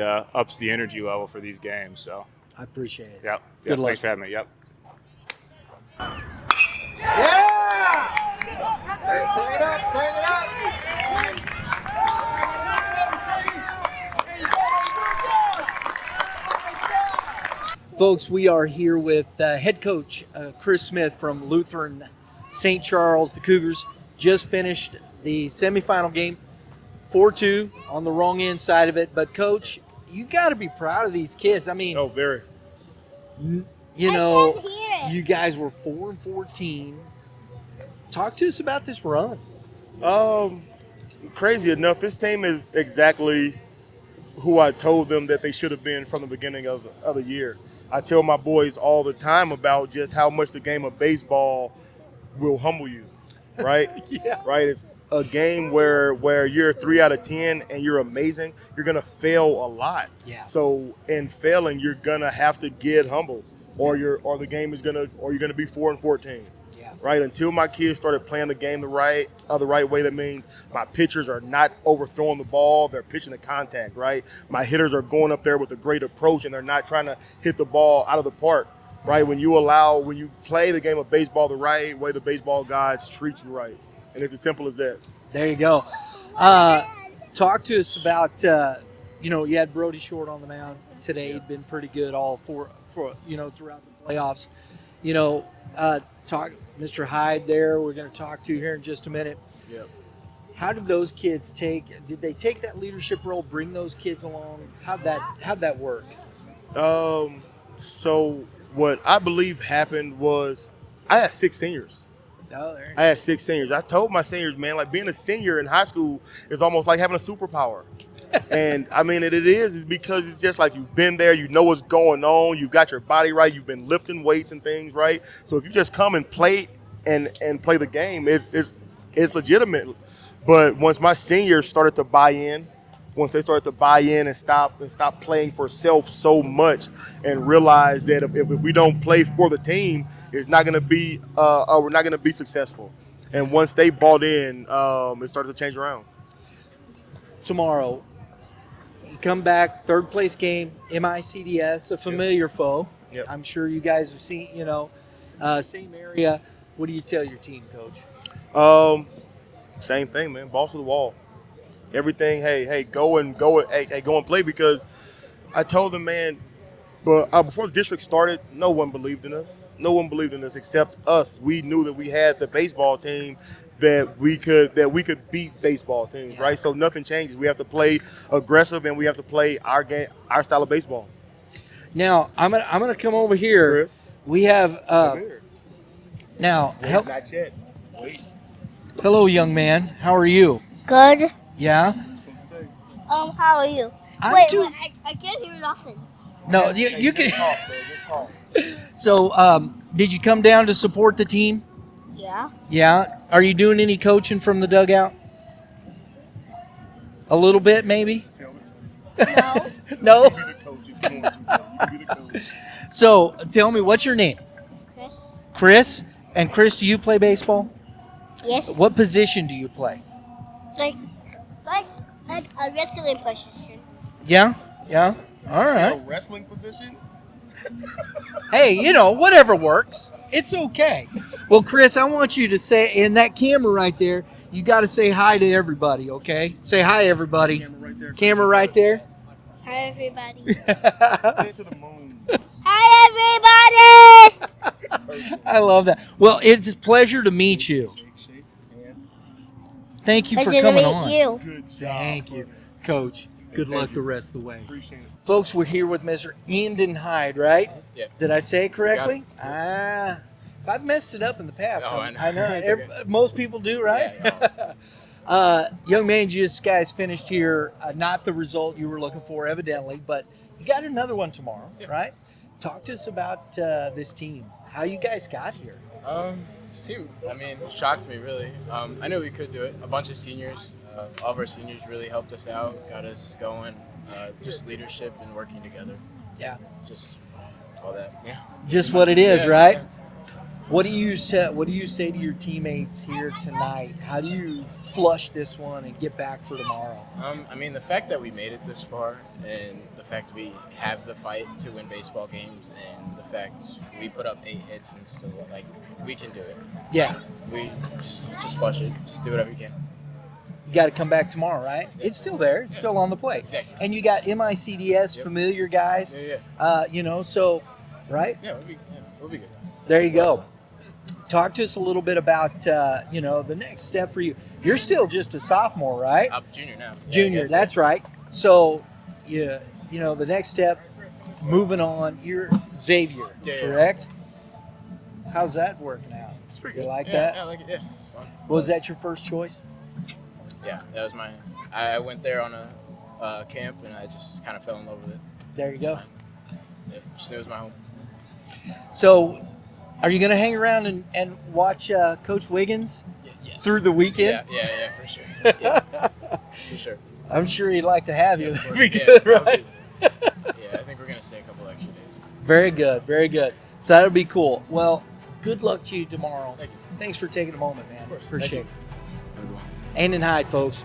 energy level for these games. So I appreciate it. Yep. Good luck. Thanks for having me. Yep. Folks, we are here with head coach Chris Smith from Lutheran St. Charles. The Cougars just finished the semifinal game, 4-2 on the wrong end side of it. But, Coach, you got to be proud of these kids. I mean, very. You guys were 4-14. Talk to us about this run. Crazy enough, this team is exactly who I told them that they should have been from the beginning of the year. I tell my boys all the time about just how much the game of baseball will humble you, right? Yeah. Right? It's a game where you're 3 out of 10 and you're amazing. You're going to fail a lot. Yeah. So in failing, you're going to have to get humble or you're going to be 4-14. Right, until my kids started playing the game the right way, that means my pitchers are not overthrowing the ball, they're pitching to contact, right? My hitters are going up there with a great approach and they're not trying to hit the ball out of the park, right? When you play the game of baseball the right way, the baseball gods treat you right. And it's as simple as that. There you go. Talk to us about, you had Brody Short on the mound today. He'd been pretty good all for throughout the playoffs. Talk Mr. Hyde there. We're going to talk to you here in just a minute. Yep. How did those kids did they take that leadership role, bring those kids along? How'd that work? So what I believe happened was I had 6 seniors. Oh, there you I had 6 seniors. I told my seniors, man, like being a senior in high school is almost like having a superpower. And I mean, it is because it's just like you've been there, you know what's going on, you've got your body right, you've been lifting weights and things right. So if you just come and play and play the game, it's legitimate. But once my seniors started to buy in, and stop playing for self so much, and realize that if we don't play for the team, it's not going to be we're not going to be successful. And once they bought in, it started to change around. Tomorrow, you come back, third place game, MICDS, a familiar foe. Yep. I'm sure you guys have seen, same area. What do you tell your team, Coach? Same thing, man. Balls to the wall. Everything. Hey, go and play, because I told them, man. But before the district started, no one believed in us. No one believed in us except us. We knew that we had the baseball team that we could beat baseball teams, right? So nothing changes. We have to play aggressive and we have to play our game, our style of baseball. Now I'm gonna come over here. Chris, we have now. not yet. Wait. Hello, young man. How are you? Good. Yeah. How are you? I can't hear nothing. No, you can. So, did you come down to support the team? Yeah. Yeah. Are you doing any coaching from the dugout? A little bit, maybe? No. No? So, tell me, what's your name? Chris. Chris? And Chris, do you play baseball? Yes. What position do you play? Like a wrestling position. Yeah? Yeah? All right. A wrestling position? Hey, whatever works. It's okay. Well, Chris, I want you to say, in that camera right there, you got to say hi to everybody, okay? Say hi, everybody. Camera right there. Hi, everybody. Say it to the moon. Hi, everybody. I love that. Well, it's a pleasure to meet you. Thank you for Pleasure to coming meet on. you. Good job. Thank you, Coach. Good luck the rest of the way. Appreciate it. Folks, we're here with Mr. Anden Hyde, right? Yeah. Did I say it correctly? I've messed it up in the past. No, I know. It's Every- okay. Most people do, right? Young man, you guys finished here. Not the result you were looking for, evidently, but you got another one tomorrow, right? Talk to us about this team. How you guys got here? This team, shocked me really. I knew we could do it. A bunch of seniors, all of our seniors really helped us out, got us going. Just leadership and working together. Yeah. Just all that. Yeah. Just what it is, Yeah, right? yeah. What do you say to your teammates here tonight? How do you flush this one and get back for tomorrow? The fact that we made it this far, and the fact we have the fight to win baseball games, and the fact we put up 8 hits and still we can do it. Yeah. We just flush it. Just do whatever you can. You got to come back tomorrow, right? It's still there. It's still on the plate. Exactly. And you got MICDS, familiar guys. Yeah. So, right? Yeah, we'll be good. There you go. Talk to us a little bit about, the next step for you. You're still just a sophomore, right? I'm junior now. Junior, Yeah. that's right. So, the next step, moving on, you're Xavier, Yeah. correct? How's that working out? It's pretty You good. like Yeah, that? Yeah, I like it. Yeah. Fun. Was that your first choice? Yeah, that was I went there on a camp, and I just kind of fell in love with it. There you go. Yeah, just knew it was my home. So, are you going to hang around and watch Coach Wiggins through the weekend? Yeah, for sure. Yeah, for sure. I'm sure he'd like to have you. Yeah, That'd be yeah, good, probably. right? Yeah, I think we're going to stay a couple extra days. Very good, very good. So that'll be cool. Well, good luck to you tomorrow. Thank you. Thanks for taking a moment, man. course. Appreciate it. Thank you. Anden Hyde, folks.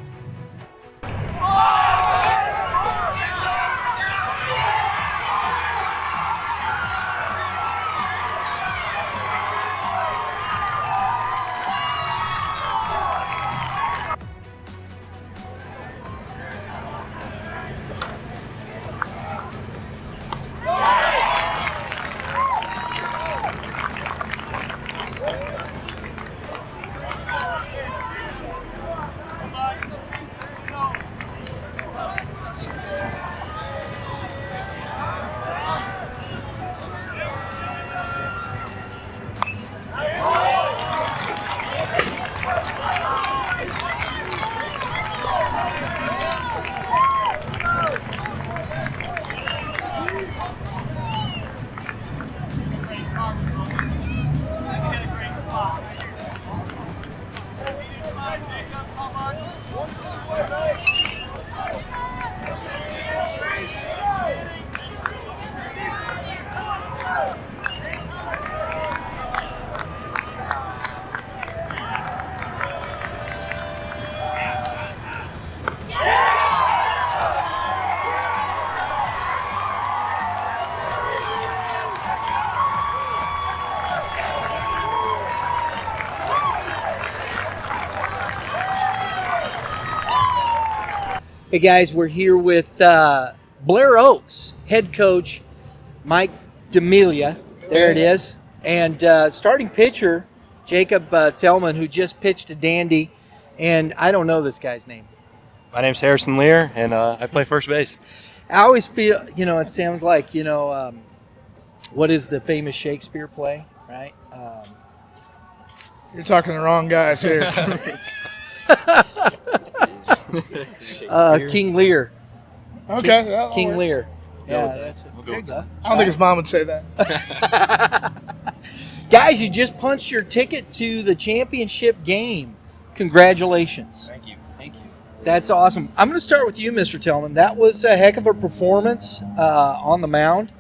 Hey guys, we're here with Blair Oaks head coach Mike D'Amelia. There it is. And starting pitcher Jacob Tellman, who just pitched a dandy. And I don't know this guy's name. My name's Harrison Lear, and I play first base. I always feel, it sounds like, what is the famous Shakespeare play, right? You're talking the wrong guys here. King Lear. Okay, that'll King work. Lear. Yeah, that. that's We'll go with that. I don't think his mom would say that. Guys, you just punched your ticket to the championship game. Congratulations. Thank you. Thank you. That's awesome. I'm going to start with you, Mr. Tellman. That was a heck of a performance on the mound.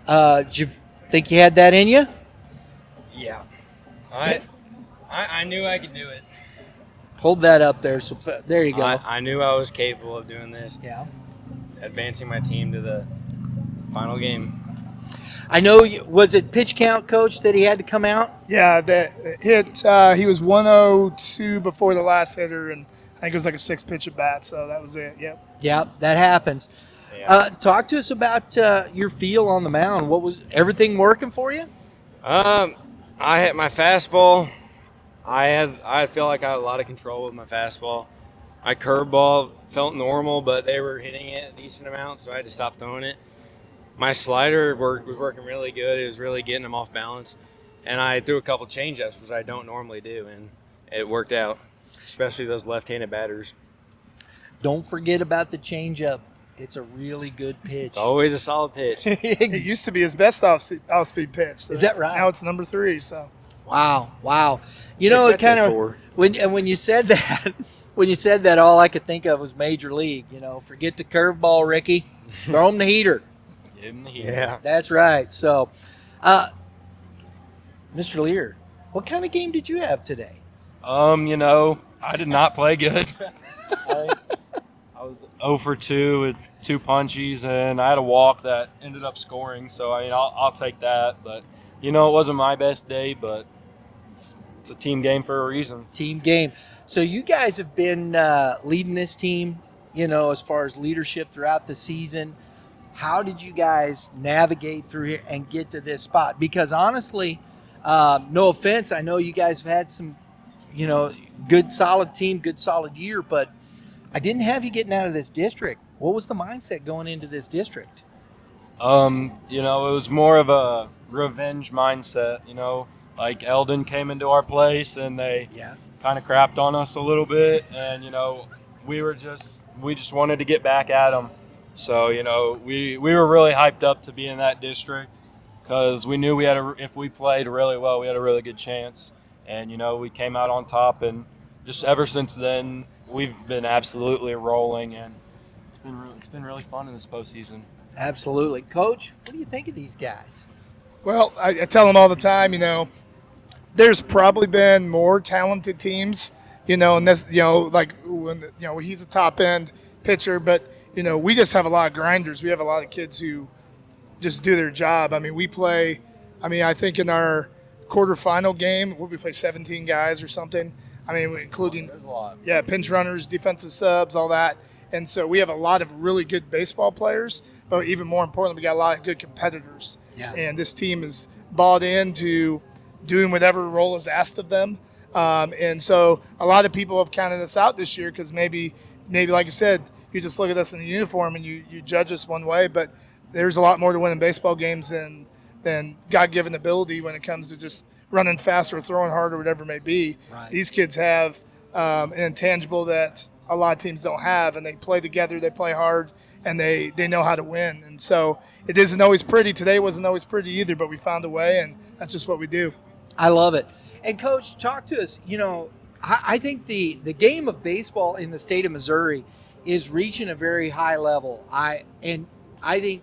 Did you think you had that in you? Yeah. I knew I could do it. Hold that up there. So there you go. I knew I was capable of doing this. Yeah. Advancing my team to the final game. I know. Was it pitch count, Coach, that he had to come out? Yeah, that hit. He was 102 before the last hitter, and I think it was like a 6-pitch at bat. So that was it. Yep. Yeah, that happens. Talk to us about your feel on the mound. What was everything working for you? I hit my fastball. I feel like I had a lot of control with my fastball. My curveball felt normal, but they were hitting it a decent amount, so I had to stop throwing it. My slider was working really good. It was really getting them off balance. And I threw a couple change-ups, which I don't normally do, and it worked out, especially those left-handed batters. Don't forget about the changeup. It's a really good pitch. It's always a solid pitch. It used to be his best off-speed pitch. So Is that right? Now it's number 3. So. Wow. You know, it kind of when you said that, all I could think of was Major League. You know, forget the curveball, Ricky. Throw him the heater. Give him the heater. Yeah, that's right. So, Mr. Lear, what kind of game did you have today? I did not play good. I was 0 for 2 with 2 punchies, and I had a walk that ended up scoring. So I'll take that. But it wasn't my best day, but it's a team game for a reason. Team game. So you guys have been leading this team, as far as leadership throughout the season. How did you guys navigate through here and get to this spot? Because honestly, no offense, I know you guys have had some, good solid team, good solid year, but I didn't have you getting out of this district. What was the mindset going into this district? It was more of a revenge mindset. Like Eldon came into our place and they kind of crapped on us a little bit, and we just wanted to get back at them. So we were really hyped up to be in that district because we knew if we played really well, we had a really good chance. And we came out on top, and just ever since then we've been absolutely rolling, and it's been really fun in this postseason. Absolutely. Coach, what do you think of these guys? Well, I tell them all the time, there's probably been more talented teams, and this, like when, he's a top end pitcher, but, we just have a lot of grinders. We have a lot of kids who just do their job. I think in our quarterfinal game, we play 17 guys or something. Including there's a lot. Yeah, pinch runners, defensive subs, all that. And so we have a lot of really good baseball players, but even more importantly, we got a lot of good competitors. Yeah. And this team is bought into doing whatever role is asked of them. And so a lot of people have counted us out this year because maybe like I said, you just look at us in the uniform and you judge us one way, but there's a lot more to winning baseball games than God-given ability when it comes to just running faster or throwing harder, whatever it may be. Right. These kids have an intangible that a lot of teams don't have, and they play together, they play hard, and they know how to win. And so it isn't always pretty. Today wasn't always pretty either, but we found a way, and that's just what we do. I love it. And Coach, talk to us. I think the game of baseball in the state of Missouri is reaching a very high level. I think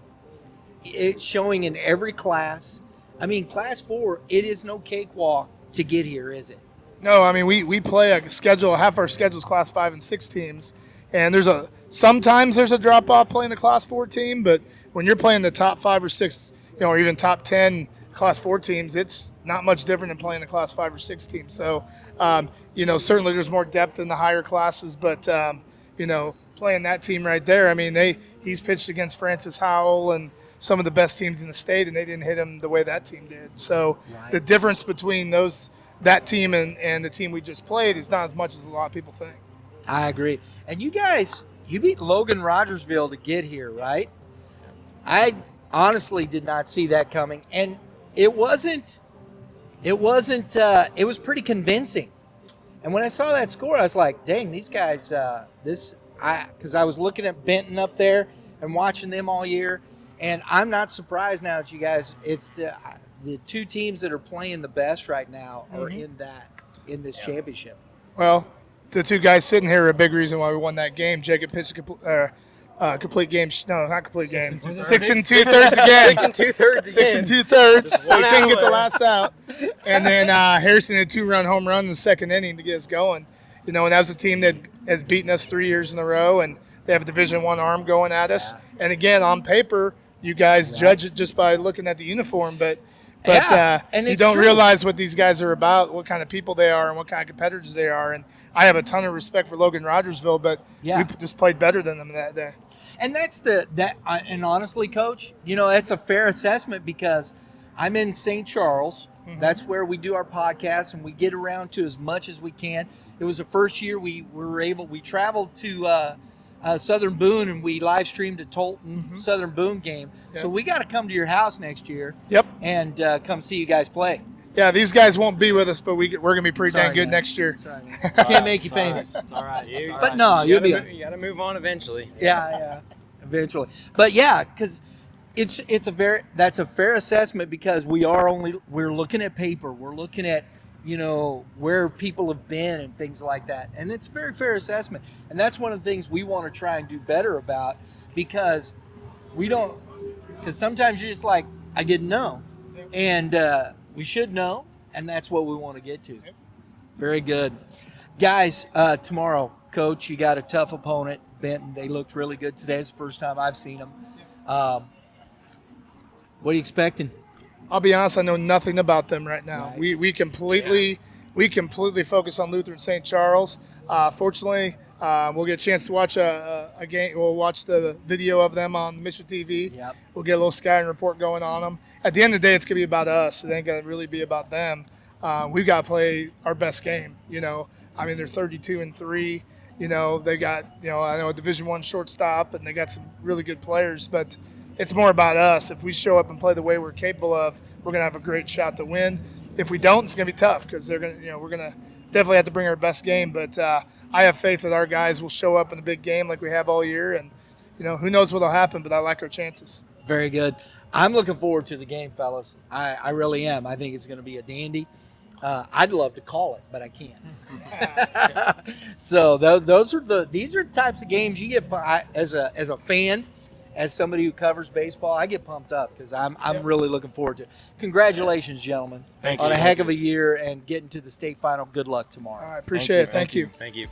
it's showing in every class. Class 4, it is no cakewalk to get here, is it? No, we play a schedule. Half our schedule is Class 5 and 6 teams, and sometimes there's a drop off playing a Class 4 team, but when you're playing the top 5 or 6, or even top 10 Class 4 teams, it's not much different than playing a Class 5 or 6 team. So, certainly there's more depth in the higher classes, but playing that team right there, he's pitched against Francis Howell and some of the best teams in the state, and they didn't hit him the way that team did. So The difference between that team and the team we just played is not as much as a lot of people think. I agree. And you guys, you beat Logan Rogersville to get here, right? I honestly did not see that coming, and it was pretty convincing. And when I saw that score, I was like, dang, these guys, because I was looking at Benton up there and watching them all year. And I'm not surprised now that you guys, it's the two teams that are playing the best right now are in this championship. Well, the two guys sitting here are a big reason why we won that game. Jacob pitched complete game. No, not complete game. 6 2/3 again. 6 2/3 again. 6 2/3. So he couldn't get the last out. And then Harrison had a 2-run home run in the second inning to get us going. And that was a team that has beaten us 3 years in a row, and they have a Division I arm going at us. And again, on paper, You guys judge it just by looking at the uniform, but and you it's don't true. realize what these guys are about, what kind of people they are, and what kind of competitors they are. And I have a ton of respect for Logan Rogersville, but we just played better than them that day. And that's and honestly, Coach, that's a fair assessment because I'm in St. Charles. Mm-hmm. That's where we do our podcast, and we get around to as much as we can. It was the first year we traveled to Southern Boone, and we live streamed a Tolton Southern Boone game. Yep. So we got to come to your house next year. Yep. And come see you guys play. Yeah, these guys won't be with us, but we're going to be pretty Sorry, dang good man. next year. Sorry, man. Can't make you famous. It's all right. But no, you'll be. You got to move on eventually. Yeah, eventually. But yeah, because that's a fair assessment because we're looking at paper, we're looking at where people have been and things like that, and it's a very fair assessment. And that's one of the things we want to try and do better about because sometimes you're just like, I didn't know, and we should know, and that's what we want to get to. Very good, guys. Tomorrow, Coach, you got a tough opponent, Benton. They looked really good today. It's the first time I've seen them. What are you expecting? I'll be honest, I know nothing about them right now. Right. We completely focus on Lutheran St. Charles. Fortunately, we'll get a chance to watch a game. We'll watch the video of them on Mission TV. Yep. We'll get a little scouting report going on them. At the end of the day, it's going to be about us. It ain't going to really be about them. We've got to play our best game. They're 32-3. They got I know a Division I shortstop, and they got some really good players, but it's more about us. If we show up and play the way we're capable of, we're going to have a great shot to win. If we don't, it's going to be tough because we're going to definitely have to bring our best game. But I have faith that our guys will show up in a big game like we have all year. And, who knows what'll happen, but I like our chances. Very good. I'm looking forward to the game, fellas. I really am. I think it's going to be a dandy. I'd love to call it, but I can't. So these are the types of games you get as a fan. As somebody who covers baseball, I get pumped up because I'm really looking forward to it. Congratulations, gentlemen, Thank on you. a heck of a year and getting to the state final. Good luck tomorrow. All right, appreciate it. Thank you. Thank you.